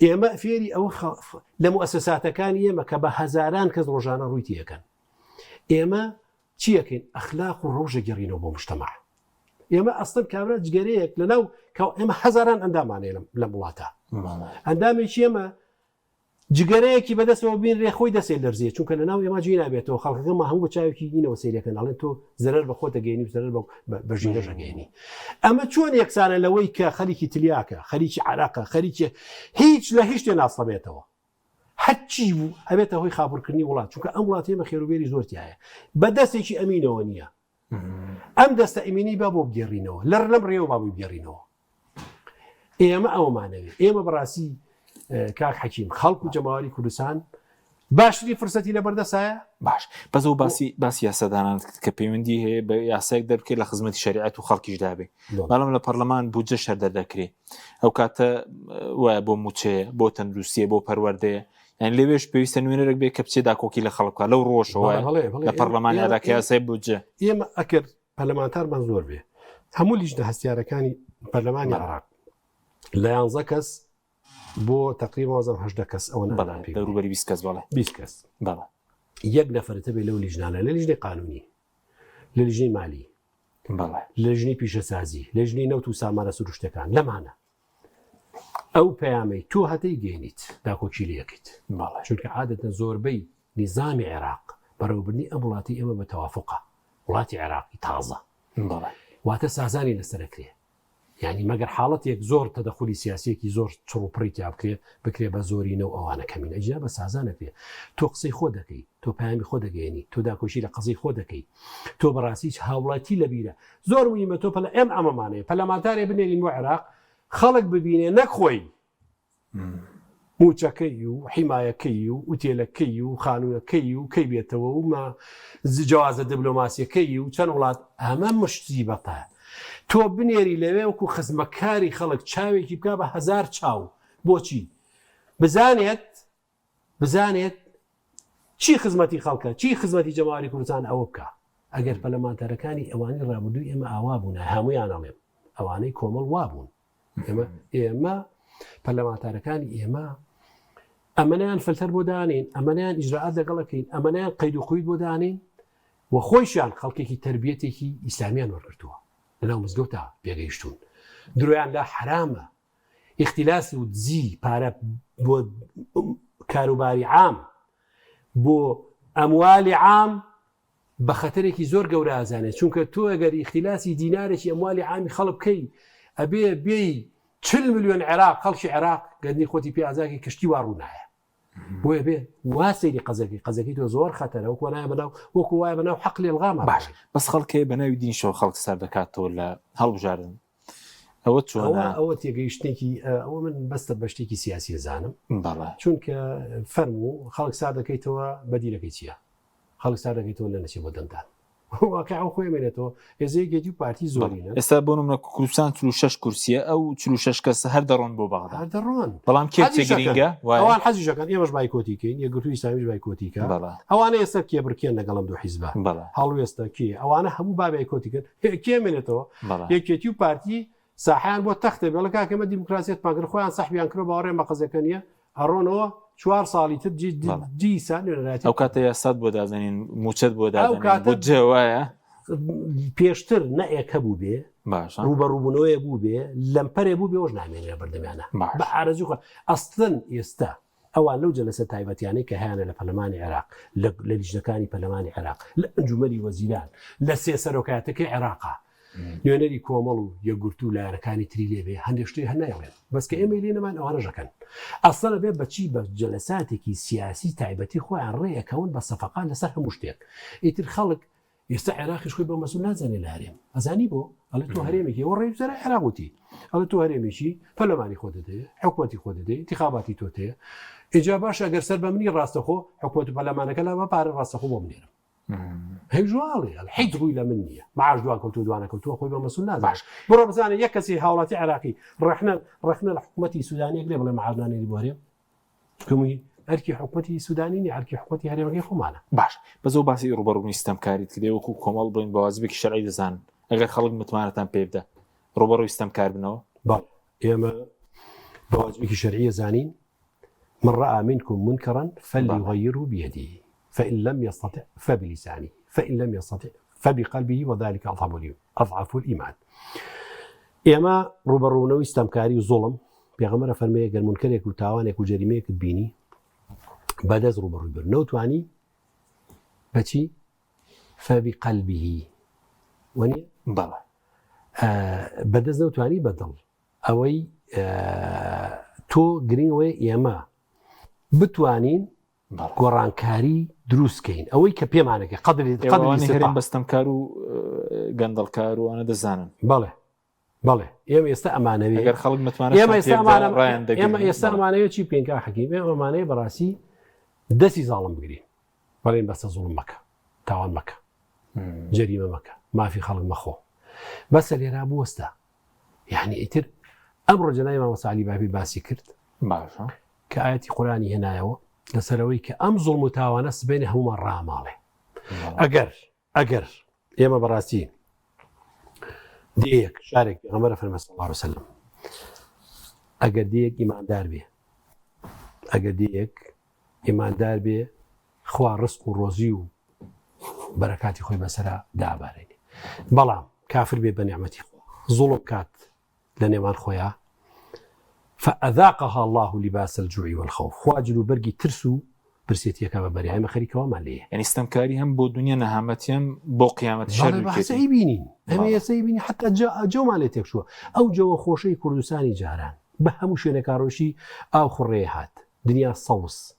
ئێمە فێری ئەوە لە مؤسساتەکانی ئێمە کە بە هەزاران کەس ڕۆژانە ڕووی تێەکەن ئێمە چیەکەین ئەخلاق و ڕۆژە گەڕینەوە بۆ مجتەمع ئێمە ئەستن کابرا جگەرەیەک لەناو ئێمە هەزاران ئەندامانەیە لە وڵاتە ئەندامێکی ئێمە جگەرەیەکی بەدەستەوە بین ڕێخۆی دەسێت لەرزیە چونکە لە ناو ئێمە جوی نابێتەوە خەڵکەکەمە هەموو چاوێکی دینەوە سێریەکەن ئەڵێن تۆ زەرەر بە خۆت دەگەێنی و زەرەر بە ژینەش ئەگەێنی ئەمە چۆن یەکسانە لەوەی کە خەریکی تلیاکە خەریکی عراقە خەریکی هیچ لە هیچ شتێ ناسڵەبێتەوە هەرچی بوو ئەبێتە هۆی خابوورکردنی وڵات چونکە ئەم وڵات ئێمە خێروبێری زۆرتیایە بە دەستێکی ئەمینەوە نییە ئەم دەستە ئەمینی با بۆ بگێڕینەوە لەم ڕێوە با بۆ بگێڕینەوە ئێمە ئەومانەوێت ئێمە بەڕاستی کاک حەکیم خەڵک و جەماوەری کوردستان باشترین فرسەتی لە بەردەسایە باش بەزەو باسی یاسادانان کە پەیوەندی هەیە بە یاسایەک دەبکرێت لە خزمەتی شریعەت و خەڵکیش دابێ بەڵام لە پەرلەمان بودجە شەردە دەکرێت ئەو کاتە وایە بۆ موچەیە بۆ تەندروستیە بۆ پەروەردەیە یان لەوێش پێویستە نوێنەرێک بێت کە بچێت داکۆکی لە خەڵکە لەو ڕۆژەوە لە پەرلەمانیادا کە یاسای بودجە ئێمە ئەکرد پەرلەمانتارمان زۆر بێ هەموو لیژنە هەستیارەکانی پەرلەمانی عێراق لە 11 کەس بۆ تقریبا 18 کەس ئەوە دەوروبەری 20 کەس بەڵێ 20 کەس یەک نەفرەتە بێ لەو لیژنانە لە لیژنەی قانونی لە لیژنەی مالی لە لیژنەی پیشەسازی لە لیژنەی نەوت و سامانە سروشتەکان لەمانە ئەو پەیامەی تۆ هەتەی گەێنیت داکۆکی لەکەیت چونکە عادەتەن زۆربەی نیزامی عێراق بەڕێوەبردنی ئەم وڵاتی ئێمە بە تەوافقە وڵاتی عێراقی تازە واتە سازانی لەسەرەکرێ یعنی مەگەر حاڵەتێک زۆر تەدەخولی سیاسیەکی زۆر چڕوپڕی تیا بکرێ بە زۆرینە و ئەوانە کەمین ئەجا بە سازانەکرێ تۆ قسەی خۆ دەکەی تۆ پامی خۆ دەگەێنی تۆ داکۆشی لە قسەی خۆ دەکەی تۆ بەڕاستی هاوڵاتی لەبیرە زۆر ویمە تۆ پەلە ئەم ئەمەمانەیە پەلەمانتارێ بنێرین بۆ عێراق خەڵک ببینێ نەخۆی موچەکەی و حیمایەکەی و ئوتێلەکەی و خانوویەکەی و کەی بێتەوە و جوازە دیبلۆماسیەکەی و چەند وڵات ئەمە مشتی بەتە تۆ بنێری لەوێ وەکو خزمەکاری خەڵک چاوێکی بکە بە 1000 چاو بۆچی بزانێت چی خزمەتی خەڵکە چی خزمەتی جەماوەری کوردستان ئەوە بکە ئەگەر پەرلەمانتەرەکانی ئەوانی ڕابردووی ئێمە ئاوا بوون هەمویان ئەڵێم ئەوانەی کۆمەڵ وابوون ئێمە پەرلەمانتەرەکانی ئێمە ئەمەیان فلتەر بۆ دانین ئەمەیان ئیجراعات لەگەڵەکەین ئەمەیان قەید و قوید بۆ دانین وخۆیشیان خەڵکێکی تربیەتێکی ئیسلامیان وەرگرتووە لەناو مزگەوتە پێگەیشتون درۆیان لا حرامە اختلاس و دزی پارە بۆ کاروباری عام بۆ ئەموالی عام بە خەتەرێکی زۆر گەورە ئازانێت چونکە تۆ ئەگەر اختلاسی دینارێکی ئەموالی عامی خەڵک بکەی ئەبێ بێی 40 ملیۆن عێراق خەڵکی عێراق گەندی خۆتی پێ ئازاکی کشتی واڕوونایە بۆیە بێ وا سەیری قەزەکەی تۆ زۆر خەتەرە وەکو وایە بەناو وەکو وایە بەناو حەق لێڵغامە باش بەس خەڵکێ بەناوی دینشەوە خەڵک سەر دەکاتەوە لە هەڵبژاردن ئەوە چۆنە ئەوە تێگەیشتێکی ئەوە من بەستە بە شتێکی سیاسی زانم بەڵێ چونکە فەرموو خەڵک سار دەکەیتەوە بەدیلەکەی چییە خەڵک سار دەکەیتەوە لە نەچێ بۆ دەمدان واقع ئەو خۆی مێنێتەوە ێزەیەکی و پارتی زۆرینە ئێستا بۆ نمونە کوردستان 46 کورسیە ئەو 46 کەس هەر دەڕۆن بۆ بەغدا هەر دەڕۆن بەڵام کێ گرینگە ئەوان حەزیشەکەن ئێمەش بایکۆتیکەین یەکگرتووی ئیسلامیش بایکۆتیکە ئەوانە ئێستا کێ بڕکێن لەگەڵم دوو حیزبە هەڵوێستا کێ ئەوانە هەموو بابایکۆتیکەن کێ مێنێتەوە یەکێتی و پارتی ساحیان بۆ تەختە بێڵە کاکەمە دیموکراسیت پاگر خۆیان سەحبیان کرۆ باوەڕێ مەقەزەکە نیە ئەڕۆنەوە 4 ساڵی تر دیسان نوێنەراتی ئەو کاتە یاسات بۆ دادەنین موچەت بۆ دادەنین بۆ جێوایە پێشتر نەئێکە بوو بێ باش ڕوبەڕووبوونەوەی بوو بێ لەمپەرێ بوو بێ ئەوش نامێنێ بەردەمیانە بە ئارەزوو ئەستن ئێستا ئەوان لەو جەلسە تایبەتیانەی کە هیانە لە پەرلەمانی عێراق لە لیژنەکانی پەرلەمانی عێراق لە ئەنجومەنی وەزیران لە سێ سەرۆکایەتەکەی عێراقا نوێنەری کۆمەڵ و یەکگرتو و لایەنەکانی تری لێبێ هەندێک شتێ هەنایڵێن بەسکە ئێمە لێنەمان ئەوانەژەکەن ئەسڵە بێ بەچی بە جەلساتێکی سیاسی تایبەتی خۆیان ڕێیەکەون بە سەفەقان لەسەر هەموو شتێک ئیتر خەڵک ئێستا عێراقیش خۆی بە مەسوول نازانێت لە هەرێم ئەزانی بۆ ئەڵێ تۆ هەرێمێکی ئەوە ڕێبزەرە عێراقوتی ئەڵێ تۆ هەرێمێکی پەرلەمانی خۆ دەدەیە حکوومەتی خۆ دەدەیە انتخاباتی تۆ تەیە ئینجا باشە ئەگەر سەر بە منی ڕاستەخۆ حکوومەت و پەرلەمانەکە لەمە پارە ڕاستەخۆ بۆ منێرم هەیژواڵێ هیچ ڕووی لە من نییە معاش دوان کەوتو دوانەکەوتووە خۆی بە مەسوول نازانێت بڕۆ بزانێ یەک کەسی هاوڵاتی عێراقی ڕەخنە لە حکوومەتی سوودانیەک لێ بڵێ معاژنانێری بۆ هەرێم کەمووی ئەرکی حکوومەتی سوودانی ئەرکی حکوومەتی هەرێمەکەی خۆمانە باش بەزەو باسی ڕوبەڕوونی ستەمکاریت کردێ وەکو کۆمەڵ بڵین بە وازبێکی شەرعی دەزانن ئەگەر خەڵک متمانەتان پێ بدە ڕوبەڕووی ستەمکار بنەوە باڵ ئێمە بە وازبێکی شەرعیە زانین من رأى منكم منكرا فليغيره بيده فإن لم يستطع فبلسانه فإن لم يستطع فبقلبه وذلك أضعف الإيمان ئێمە ڕوبەڕوونەوەی ستەمکاری و زوڵم پێغەمبەر فەرمێ گەر منکەرێک و تاوانێک و جەریمەیەکت بینی بەدەست ڕوبەڕووی بر نەوتوانی بەچی فبقلبه وەنیە بەڵێ بەدەست نەوتوانی بەدڵ ئەوەی تۆ گرنگەوەی ئێمە بتوانین گۆڕانکاری دروستکەین ئەوەی کە پێمانەکە قەدری بەستەمکار و گەندەڵکار و ئەوانە دەزانن بەڵێ بەڵێ ئێمە ئێستا ئەمانەوێت ئەگەر خەڵک متمانە ئێمە ئێستا ئەمانەوێت چی پێنگا حەکیم ئەمانەیە بەڕاستی دەستی زاڵم بگرین بەڵێن بەستە زوڵم مەکە تاوان مەکە جەریمە مەکە مافی خەڵک مەخۆ بەسە لێرا بوەستە یعنی ئیتر ئەمڕۆ جەنابی مامۆستا عەلی بابی باسی کرد باشە کە ئاەتی قورآنی هێنایەوە لەسەرەوەی کە ئەم زوڵم و تاوانە سبێنێ هەمومان ڕاماڵێ ئەگەر ئێمە بەڕاستی دیەک شارێک پێغەمبەر فەرمووی صلی الله علیه وسلم ئەگەر دیەک ئیماندار بێ خوا ڕزق و ڕۆزی و بەرەکاتی خۆی بەسەرا دابارێنێ بەڵام کافر بێ بە نیعمەتی خوا زوڵم کات لە نێوان خۆیان فأذاقها الله لباس الجوع والخوف خواجل وبرقي ترسو برسيتي كما بري هاي مخري كمان ليه يعني استمكاري هم بو دنيا نهامتي هم بو قيامة الشر سايبينين هم يسايبيني حتى جو مالتك شو او جو خوشي كردستاني جاران بهموش نكاروشي او خريحات دنيا صوص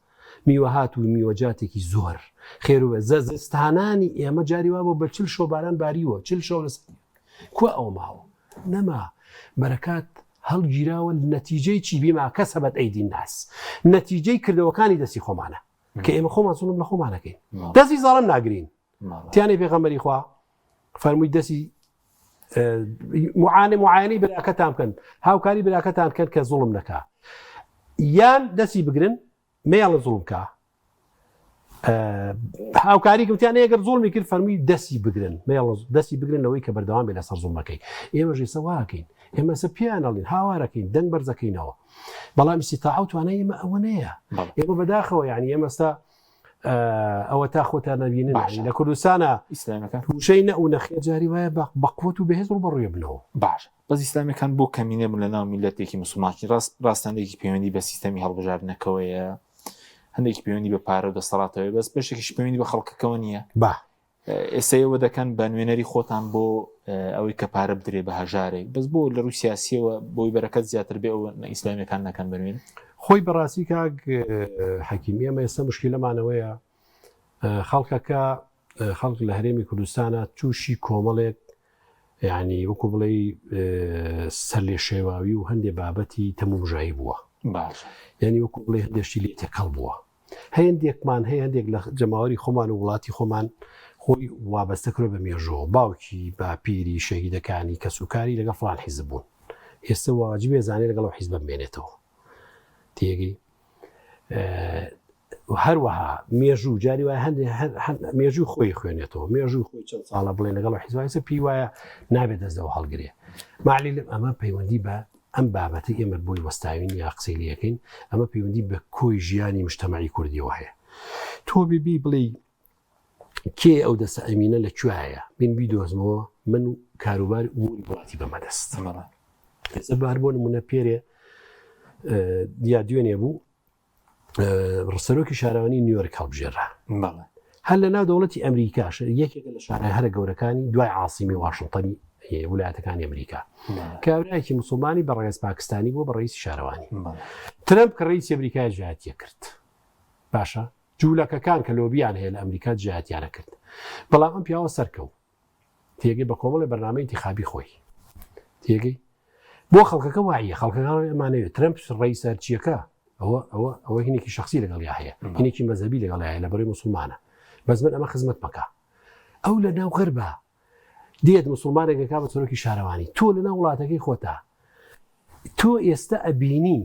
ميوهات وميوجاتك زهر خير وزاز استهاناني يا ما جاري وابو بتشل شو باران باريو تشل شو كو او ماو نما بركات هەڵ گیراوە نەتیجەی چی بما کەسبت ئەیدی الناس نەتیجەی کردەوەکانی دەستی خۆمانە کە ئێمە خۆمان زوڵم لە خۆمانەکەین دەستی زاڵم ناگرین تیانەی پێغەمبەری خوا فەرمووی دەستی معاینەی براکەتان بکەن هاوکاری براکەتان کرد کە زوڵم نەکا یان دەستی بگرن مێڵە زوڵم کە هاوکاری کەوتیان ئەگەر زوڵمی کرد فەرمووی دەستی بگرن دەستی بگرنەوەی کە بەردەوام بێ لەسەر زوڵمەکەی ئێمەژی سەواکەین ئێمە سە پیانەڵین هاوارەکەین دەنگ بەرزەکەینەوە بەڵام استیطاعە و توانای ئێمە ئەوە نەیە ئێمە بەداخەوە یعنی ئێمەستا ئەوە تا خۆتان نەبینن باشە. لە کوردستانە ئیسلامەکان تووشەی نە و نەخێ جاری وایە بەقوت و بەهێز ڕوبەڕوێ بنەوە. باش بەس ئیسلامیەکان بۆ کەمینێ بوون لە ناو میلەتێکی مسلمانی ڕاستانێکی پەیوەندی بە سیستەمی هەڵبژاردنەکەوەیە، هەندێکی پەیوەندی بە پارە و دەسەڵاتەوەی بەس بەشێکیش پەیوەندی بە خەڵکەکەەوە نییە. با ئێستەوە دەکەن بە نوێنەری خۆتان بۆ ئەوەی کە پارە بدرێ بە هەژارێک بەس بۆ لە ڕووی سیاسیەوە بۆی بەرەکەت زیاتر بێ ئەوە ئیسلامیەکان نەکەن بنوێن. خۆی بەڕاستی کاک حەکیمی ئەمە ئێستا مشکلەمانەوەیە خەڵکەکە خەڵک لە هەرێمی کوردستانە تووشی کۆمەڵێک یعنی وەکو بڵێ سەر لێ شێواوی و هەندێک بابەتی تەموژایی بووە. باش یعنی وەکو بڵێ هەندێشتی لێ تێکەڵ بووە. هەندێکمان هەیە هەندێک لە جەماوەری خۆمان و وڵاتی خۆمان خۆی وابەستە کرۆ بە مێژۆ باوکی با پیری شەهیدەکانی کە سوکاری لەگە فڵان حیزب بوون. ئێستا واجبێ زانێ لەگەڵ حیزب بمێنێتەوە. تێگەی هەروەها مێژوو جاری وایە مێژوو خۆی خوێنێتەوە مێژوو خۆی چەند ساڵە بڵێ لەگەڵ حیزبایسە پێی وایە نابێت دەستەوە هەڵگرێ. معلی لەم ئەمە پەیوەندی بە ئەم بابەتی ئێمە بۆی وەستاوین یا قسەی لەکەین ئەمە پەیوەندی بە کۆی ژیانی مجتەمەعی کوردیەوە هەیە. تۆ ببی بڵێ کێ ئەو دەستە ئەمینە لەکوایە بین بیدۆزمەوە من و کاروبار ئوموری وڵاتی بەمەدەست ئێستا بار بۆ نمونە پێرێ یا دوێنێ بوو ڕسەرۆکی شارەوانی نیویۆرک هەڵبژێرا هەر لە ناو دەوڵەتی ئەمریکاش یەکێکە لە شارە هەرە گەورەکانی دوای عاسیمی واشنگتنی ویلایەتەکانی ئەمریکا کابراایکی مسلمانی بە ڕێز پاکستانی بۆ بە ڕئیسی شارەوانی ترەمپ کە ڕئیسی ئەمریکای جیهاتیە کرد. باشە جوولەکەکان کە لۆبیان هەیە لە ئەمریکا جیهاتیانە کرد بەڵام ئەم پیاوە سەرکەوت تێگەی بە کۆمەڵی بەرنامەی انتیخابی خۆی تێگەی بۆ خەڵکەکە وایە خەڵکەکان ئەمانەوێت ترەمپ ڕئیس هەرچیەکە ئەوە هینێکی شخصی لەگەڵیا هەیە هینێکی مەزەبی لەگەڵ هەیە لە بەڕێ مسلمانە بەس من ئەمە خزمەت مەکە ئەو لە ناو غەربە دێت مسلمانێکەکە بە چۆرۆکی شارەوانی تۆ لە ناو وڵاتەکەی خۆتە تۆ ئێستا ئەبینی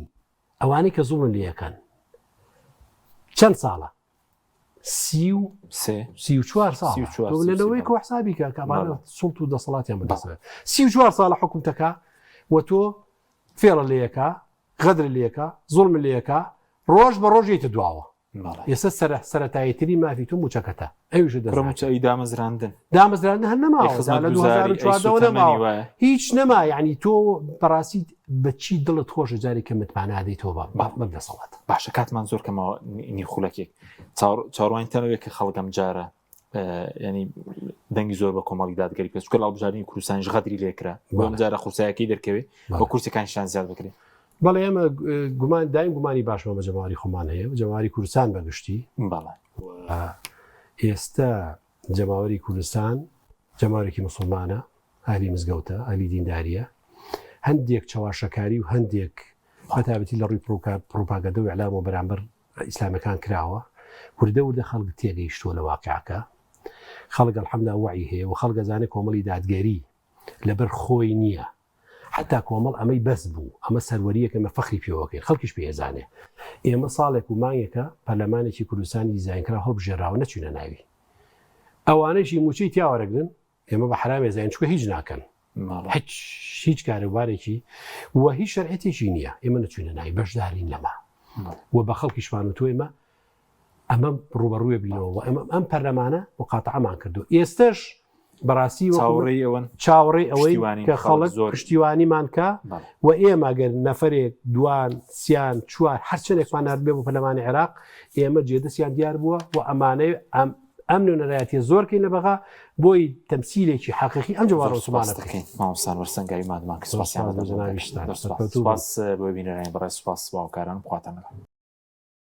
ئەوانەی کە زوڵن لێەکەن چەند ساڵە 34 ساڵ لەنەوەی کۆ حسابی کە کابانە سوڵت و دەسەڵاتیان بەدەستێت 34 ساڵە حکومتەکە و تۆ فێڵە لێەکە غەدر لێەکە زوڵم لێەکە ڕۆژ بە ڕۆژێتە دواوە ئێستا سەرەتاییتری مافی تۆ موچەکەتە ئەویش دامەزراندن هەر نەماوە لە 2014 نەماوە هیچ نەما یعنی تۆ بەڕاستی بەچی دڵت خۆشە جارێک کە متمانادەیتەوە بەدەسەڵات. باشە کاتمان زۆر کەمەوە نیخولەکێک چاڕوانی تەنەوێت کە خەڵکەم جارە ینی دەنگی زۆر بە کۆمەڵی دادگەری پێ چکە هەڵبژاردننی کوردستانی غەدری لێکرا بۆم جارە قورسایەکەی دەرکەوێت بە کورسەکانیشان زیاد بکرێت. بەڵێ ئێمە گومان دایم گومانی باشەوە بە جەماوەری خۆمان هەیە جەماوەری کوردستان بەگشتی ئێستا جەماوەری کوردستان جەماوەرێکی مسلمانە ئاهلی مزگەوتە ئاهلی دینداریە هەندێک چاواشەکاری و هەندێک بەتابەتی لە ڕووی پڕۆپاگەندە و ئیعلام و بەرامبەر ئیسلامەکان کراوە وردە وردە خەڵک تێگەیشتووە لە واقعەکە خەڵک الحەمدوللا وعی هەیە و خەڵک ئەزانێت کۆمەڵی دادگەری لەبەر خۆی نییە حتا کۆمەڵ ئەمەی بەس بوو ئەمە سەروەریەکە مە فەخری پێوەکەین خەڵکیش پێزانێ ئێمە ساڵێک و مانگێکە پەرلەمانێکی کوردستانی دیزاینکرا هەڵبژێراوە نەچوونە ناوی ئەوانەیشی موچەی تیاوەرەگرن ئێمە بە حرام ێزاین چکە هیچ ناکەن هیچ کارەبارێکی وە هیچ شەرعەتێکی نییە ئێمە نەچوونە ناوی بەشدارین لەمە وە بە خەڵکیشمان و تۆ ئەمە ڕوبەڕوویە بینەوە ئەم پەرلەمانە مقاتعەمان کردو ئێستش بەڕاستی چاوەڕێی ئەوەی کە خەڵک پشتیوانیمان کە و ئێمە گەر نەفرێک دوان سیان چوار هەرچەندێکمان نردبێ بۆ پەرلەمانی عێراق ئێمە جێدەستیان دیار بووە و ئەمانەی ئەم نوێنەرایەتیە زۆرکەین لە بەغا بۆی تەمسیلێکی حەقیقی ئەم جووارە عوسمانە بکەین مامۆستان وەرسەنگاری مادمان کە سوپاس بۆ بینەرانی بەڕێز سوپاس باوکاران خواتان